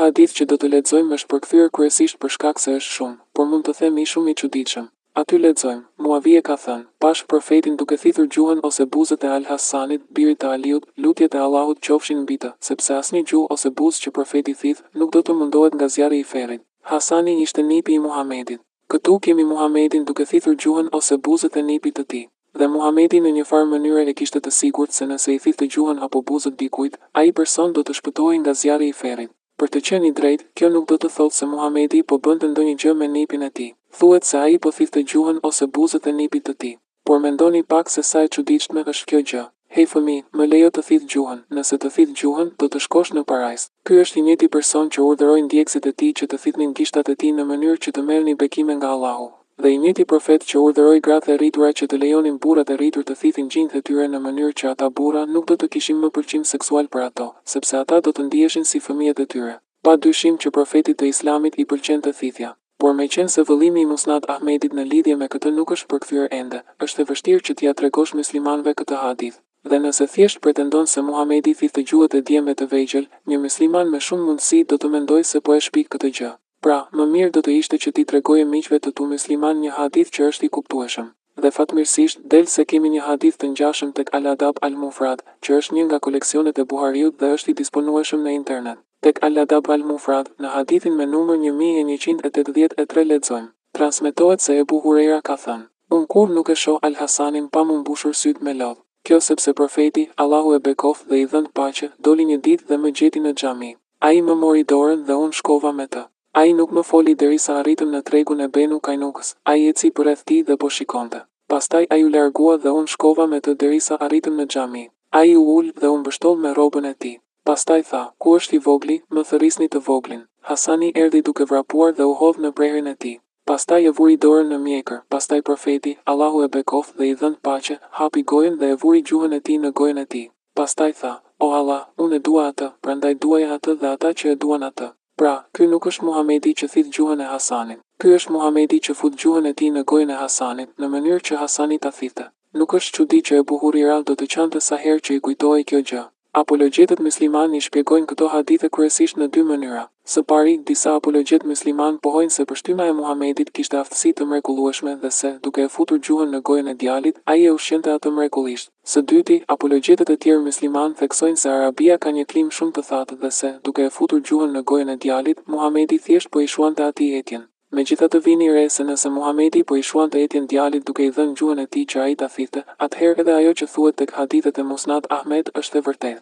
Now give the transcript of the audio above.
hadith që do të lexojmë është përkthyer kryesisht për shkak se është shumë, por mund të themi shumë i çuditshëm. Aty lexojmë, Muavije ka thënë, pash profetin duke thithur gjuhën ose buzët e Al-Hasanit, birit të Aliut, lutjet e Allahut qofshin mbi të, sepse asnjë gjuhë ose buzë që profeti thith nuk do të mundohet nga zjarri i ferrit. Hasani ishte nipi i Muhamedit. Këtu kemi Muhamedin duke thithur gjuhën ose buzët e nipit të tij. Dhe Muhamedi në një farë mënyrë e kishte të sigurt se nëse i thithte gjuhën apo buzët dikujt, ai person do të shpëtohej nga zjarri i ferrit. Për të qenë i drejtë, kjo nuk do të thotë se Muhamedi po bënte ndonjë gjë me nipin e tij. Thuhet se ai po thithte gjuhën ose buzët e nipit të tij. Por mendoni pak se sa e çuditshme është kjo gjë. Hej fëmijë, më lejo të thith gjuhën. Nëse të thith gjuhën, do të shkosh në parajs. Ky është i njëjti person që urdhëroi ndjekësit e tij që të thithnin gishtat e tij në mënyrë që të merrnin bekime nga Allahu. Dhe i njëjti profet që urdhëroi gratë e rritura që të lejonin burrat e rritur të thithin gjinjtë e tyre në mënyrë që ata burra nuk do të kishin më pëlqim seksual për ato, sepse ata do të ndiheshin si fëmijët e tyre. Pa dyshim që profetit të Islamit i pëlqente thithja. Por me qenë se vëllimi i Musnad Ahmedit në lidhje me këtë nuk është përkthyer ende, është e vështirë që t'ia tregosh muslimanëve këtë hadith. Dhe nëse thjesht pretendon se Muhamedi thithte gjuhët e djemve të vegjël, një musliman me shumë mundësi do të mendojë se po e shpik këtë gjë. Pra, më mirë do të ishte që t'i tregoje miqve të tu musliman një hadith që është i kuptueshëm. Dhe fatmirësisht, del se kemi një hadith të ngjashëm tek Al-Adab Al-Mufrad, që është një nga koleksionet e Buhariut dhe është i disponueshëm në internet. Tek Al-Adab Al-Mufrad, në hadithin me numër 1183 lexojmë. Transmetohet se Ebu Huraira ka thënë: Unë kur nuk e shoh Al-Hasanin pa më mbushur syt me lodh. Kjo sepse profeti, Allahu e bekoft dhe i dhënë paqe, doli një ditë dhe më gjeti në xhami. Ai më mori dorën dhe unë shkova me të. Ai nuk më foli derisa arritëm në tregun e Benu Kainukës. Ai eci përreth tij dhe po shikonte. Pastaj ai u largua dhe unë shkova me të derisa arritëm në xhami. Ai u ul dhe unë mbështoll me rrobën e tij. Pastaj tha, ku është i vogli, më thërrisni të voglin. Hasani erdhi duke vrapuar dhe u hodh në prehrin e tij. Pastaj e vuri dorën në mjekër, pastaj profeti, Allahu e bekoft dhe i dhënë paqe, hapi gojën dhe e vuri gjuhën e tij në gojën e tij. Pastaj tha, o Allah, unë e dua atë, prandaj duaj atë dhe ata që e duan atë. Pra, ky nuk është Muhamedi që thith gjuhën e Hasanit. Ky është Muhamedi që fut gjuhën e tij në gojën e Hasanit, në mënyrë që Hasani ta thithte. Nuk është çudi që Ebu Huraira do të qante sa herë që i kujtohej kjo gjë. Apologjetët musliman i shpjegojnë këto hadithe kryesisht në dy mënyra. Së pari, disa apologjet musliman pohojnë se përshtyma e Muhamedit kishte aftësi të mrekullueshme dhe se, duke e futur gjuhën në gojën e djalit, ai e ushqente atë mrekullisht. Së dyti, apologjetët e tjerë musliman theksojnë se arabia ka një klim shumë të thatë dhe se, duke e futur gjuhën në gojën e djalit, Muhamedi thjesht po i shuante atij etjen. Megjithatë vini re se nëse Muhamedi po i shuante etjen djalit duke i dhënë gjuhën e tij që ai ta thithte, atëherë edhe ajo që thuhet tek hadithet e Musnad Ahmed është e vërtetë.